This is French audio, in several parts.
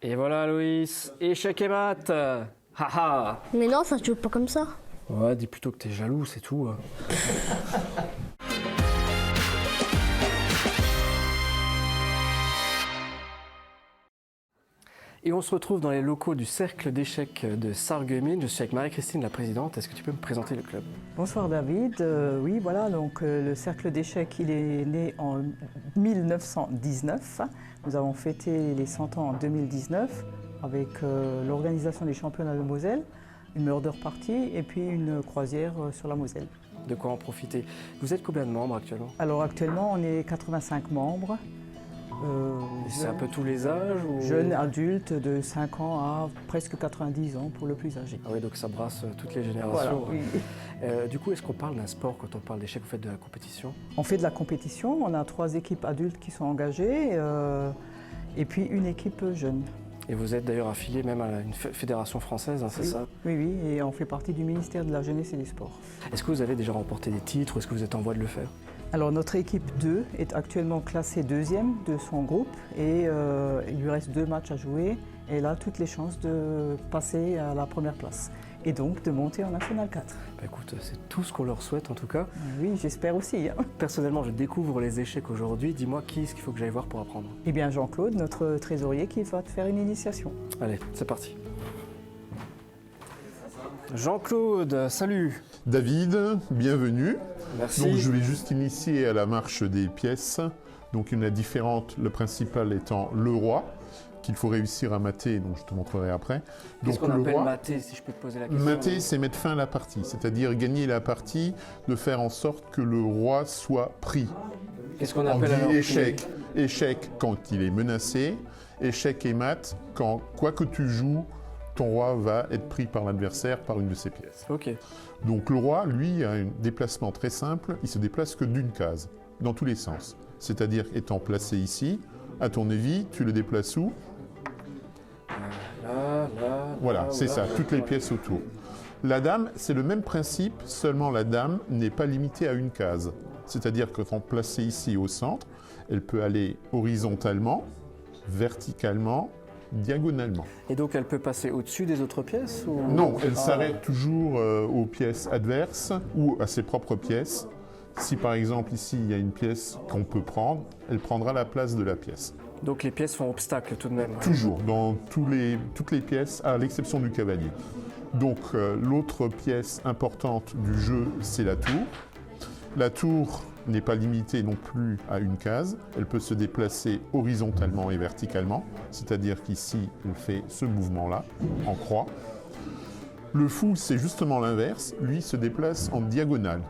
Et voilà Loïs, échec et mat. Haha. Mais non, ça se joue pas comme ça. Ouais, dis plutôt que t'es jaloux, c'est tout. Et on se retrouve dans les locaux du cercle d'échecs de Sarreguemines. Je suis avec Marie-Christine, la présidente. Est-ce que tu peux me présenter le club? Bonsoir David. Oui, voilà, donc le cercle d'échecs, il est né en 1919. Nous avons fêté les 100 ans en 2019 avec l'organisation des championnats de Moselle, une murder party et puis une croisière sur la Moselle. De quoi en profiter. Vous êtes combien de membres actuellement? Alors actuellement, on est 85 membres. C'est un peu tous les âges ou... Jeunes adultes de 5 ans à presque 90 ans pour le plus âgé. Ah oui, donc ça brasse toutes les générations. Voilà, oui. Du coup, est-ce qu'on parle d'un sport quand on parle d'échecs? Vous faites de la compétition? On fait de la compétition, on a 3 équipes adultes qui sont engagées et puis une équipe jeune. Et vous êtes d'ailleurs affilié même à une fédération française, hein, c'est Oui. ça? Oui, oui, et on fait partie du ministère de la Jeunesse et des Sports. Est-ce que vous avez déjà remporté des titres ou est-ce que vous êtes en voie de le faire? Alors notre équipe 2 est actuellement classée 2e de son groupe et il lui reste 2 matchs à jouer. Et elle a toutes les chances de passer à la première place et donc de monter en National 4. Bah écoute, c'est tout ce qu'on leur souhaite en tout cas. Oui, j'espère aussi. Personnellement, je découvre les échecs aujourd'hui. Dis-moi qui est-ce qu'il faut que j'aille voir pour apprendre? Eh bien Jean-Claude, notre trésorier, qui va te faire une initiation. Allez, c'est parti. Jean-Claude, salut. David, bienvenue. Merci. Donc je vais juste initier à la marche des pièces. Donc il y en a différentes, le principal étant le roi, qu'il faut réussir à mater, donc je te montrerai après. Qu'est-ce Donc qu'on le appelle roi, mater, si je peux te poser la question? mater, c'est mettre fin à la partie, c'est-à-dire gagner la partie, de faire en sorte que le roi soit pris. Qu'est-ce qu'on On appelle alors dit échec. Échec quand il est menacé, échec et mat quand, quoi que tu joues, ton roi va être pris par l'adversaire par une de ses pièces. Ok. Donc le roi, lui, a un déplacement très simple, il se déplace que d'une case, dans tous les sens. C'est-à-dire, étant placé ici, à ton avis, tu le déplaces où? Là, Voilà, là, c'est là. ça, toutes les pièces autour. La dame, c'est le même principe, seulement la dame n'est pas limitée à une case. C'est-à-dire que quand placée ici au centre, elle peut aller horizontalement, verticalement, diagonalement. Et donc elle peut passer au-dessus des autres pièces ou... Non, elle Ah. s'arrête toujours aux pièces adverses ou à ses propres pièces. Si par exemple ici il y a une pièce qu'on peut prendre, elle prendra la place de la pièce. Donc les pièces font obstacle tout de même. Toujours, dans toutes les pièces, à l'exception du cavalier. Donc l'autre pièce importante du jeu, c'est la tour. La tour n'est pas limitée non plus à une case, elle peut se déplacer horizontalement et verticalement, c'est-à-dire qu'ici, elle fait ce mouvement-là, en croix. Le fou, c'est justement l'inverse, lui se déplace en diagonale.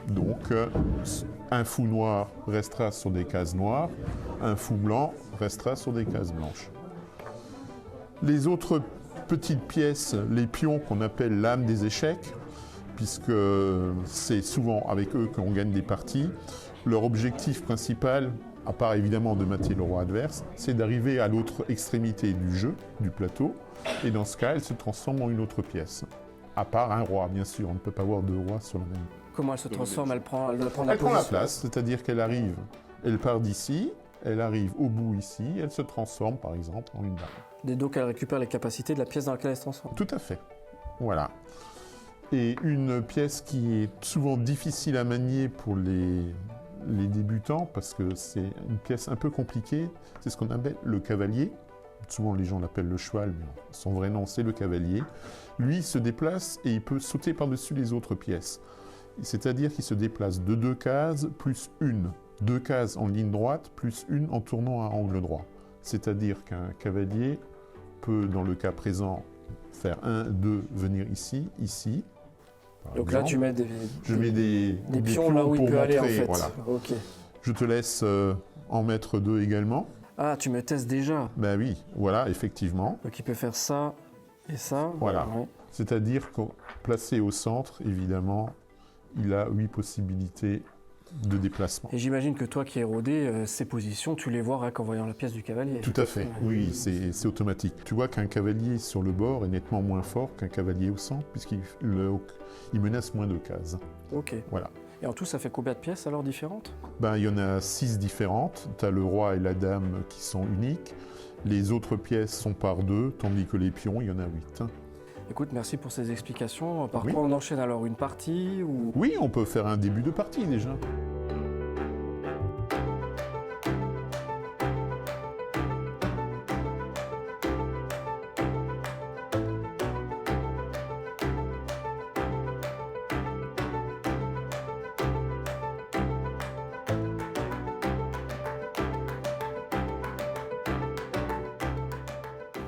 Donc, un fou noir restera sur des cases noires, un fou blanc restera sur des cases blanches. Les autres petites pièces, les pions qu'on appelle l'âme des échecs, puisque c'est souvent avec eux qu'on gagne des parties. Leur objectif principal, à part évidemment de mater le roi adverse, c'est d'arriver à l'autre extrémité du jeu, du plateau, et dans ce cas, elle se transforme en une autre pièce. À part un roi, bien sûr, on ne peut pas avoir 2 rois sur le même. Comment elle se transforme? Elle prend la Elle prend la position. place, c'est-à-dire qu'elle arrive, elle part d'ici, elle arrive au bout ici, elle se transforme par exemple en une dame. Et donc elle récupère les capacités de la pièce dans laquelle elle se transforme. Tout à fait, voilà. Et une pièce qui est souvent difficile à manier pour les débutants, parce que c'est une pièce un peu compliquée, c'est ce qu'on appelle le cavalier. Souvent les gens l'appellent le cheval, mais son vrai nom c'est le cavalier. Lui il se déplace et il peut sauter par-dessus les autres pièces. C'est-à-dire qu'il se déplace de 2 cases plus une. 2 cases en ligne droite plus une en tournant à angle droit. C'est-à-dire qu'un cavalier peut, dans le cas présent, faire 1, 2, venir ici, ici. Donc là tu mets des pions là où il pour peut aller en montrer, fait. voilà. Ok. Je te laisse en mettre 2 également. Ah, tu me testes déjà. Ben oui, voilà, effectivement. Donc il peut faire ça et ça. Voilà. Ouais. C'est-à-dire que placé au centre, évidemment, il a 8 possibilités de déplacement. Et j'imagine que toi qui es rodé, ces positions, tu les vois rien qu'en voyant la pièce du cavalier. Tout à fait, Ouais. oui, c'est automatique. Tu vois qu'un cavalier sur le bord est nettement moins fort qu'un cavalier au centre, puisqu'il il menace moins de cases. Ok. Voilà. Et en tout, ça fait combien de pièces alors différentes? Ben, il y en a 6 différentes. Tu as le roi et la dame qui sont uniques. Les autres pièces sont par 2, tandis que les pions, il y en a 8. Écoute, merci pour ces explications. Par Oui. quoi on enchaîne alors une partie ou... Oui, on peut faire un début de partie déjà.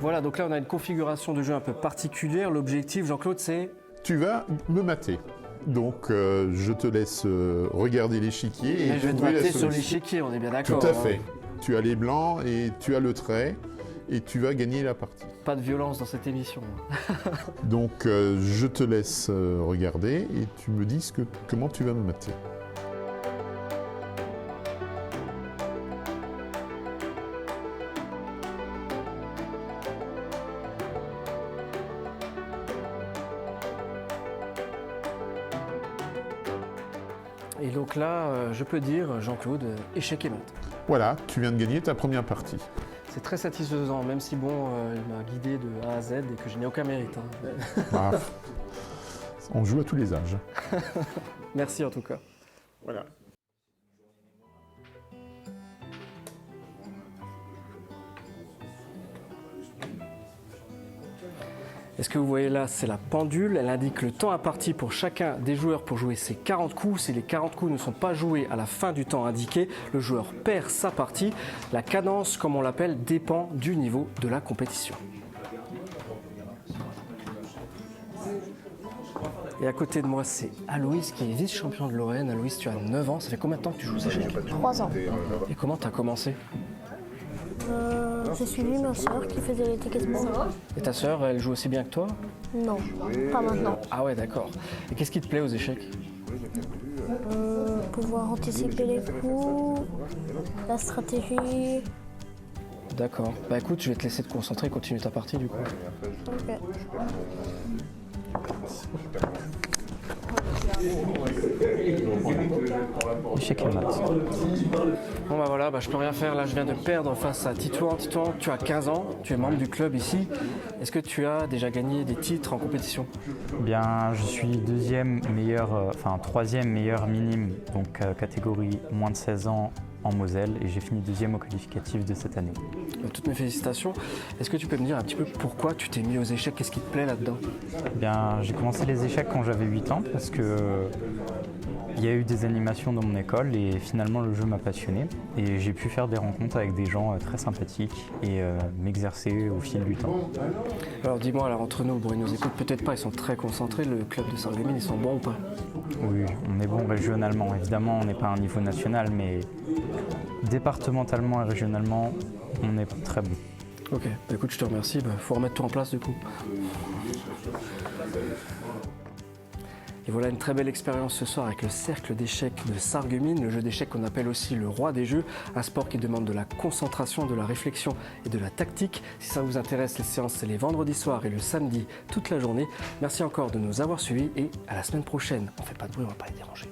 Voilà, donc là on a une configuration de jeu un peu particulière. L'objectif, Jean-Claude, c'est... Tu vas me mater. Donc, je te laisse regarder l'échiquier. Mais je vais te trouver la mater sur solution. l'échiquier, on est bien Tout d'accord. à hein. fait. Tu as les blancs et tu as le trait. Et tu vas gagner la partie. Pas de violence dans cette émission. Donc, je te laisse regarder et tu me dis comment tu vas me mater. Et donc là, je peux dire, Jean-Claude, échec et mat. Voilà, tu viens de gagner ta première partie. C'est très satisfaisant, même si bon, il m'a guidé de A à Z et que je n'ai aucun mérite. hein. Ah, on joue à tous les âges. Merci en tout cas. Voilà. Et ce que vous voyez là, c'est la pendule. Elle indique le temps imparti pour chacun des joueurs pour jouer ses 40 coups. Si les 40 coups ne sont pas joués à la fin du temps indiqué, le joueur perd sa partie. La cadence, comme on l'appelle, dépend du niveau de la compétition. Et à côté de moi, c'est Aloïs qui est vice-champion de Lorraine. Aloïs, tu as 9 ans. Ça fait combien de temps que tu joues aux échecs? 3 ans. Et comment tu as commencé? J'ai suivi ma soeur qui faisait les tickets sport. Et ta sœur, elle joue aussi bien que toi? Non, pas maintenant. Ah ouais, d'accord. Et qu'est-ce qui te plaît aux échecs? Pouvoir anticiper les coups, la stratégie. D'accord. Bah écoute, je vais te laisser te concentrer et continuer ta partie du coup. Ok. Échec et mat. Bon bah voilà, je peux rien faire. Là, je viens de perdre face à Titouan. Titouan, tu as 15 ans, tu es membre du club ici. Est-ce que tu as déjà gagné des titres en compétition? Bien, je suis troisième meilleur minime, donc catégorie moins de 16 ans en Moselle, et j'ai fini deuxième au qualificatif de cette année. Toutes mes félicitations. Est-ce que tu peux me dire un petit peu pourquoi tu t'es mis aux échecs? Qu'est-ce qui te plaît là-dedans? Bien, j'ai commencé les échecs quand j'avais 8 ans parce que il y a eu des animations dans mon école et finalement le jeu m'a passionné et j'ai pu faire des rencontres avec des gens très sympathiques et m'exercer au fil du temps. Alors dis-moi, entre nous, bon, ils nous écoutent peut-être pas, ils sont très concentrés. Le club de Sarreguemines, ils sont bons ou pas? Oui, on est bon régionalement. Évidemment, on n'est pas à un niveau national, mais départementalement et régionalement, on est très bon. Ok, bah écoute, je te remercie. Faut remettre tout en place du coup. Et voilà une très belle expérience ce soir avec le cercle d'échecs de Sarreguemines, le jeu d'échecs qu'on appelle aussi le roi des jeux, un sport qui demande de la concentration, de la réflexion et de la tactique. Si ça vous intéresse, les séances c'est les vendredis soirs et le samedi toute la journée. Merci encore de nous avoir suivis et à la semaine prochaine. On fait pas de bruit, on va pas les déranger.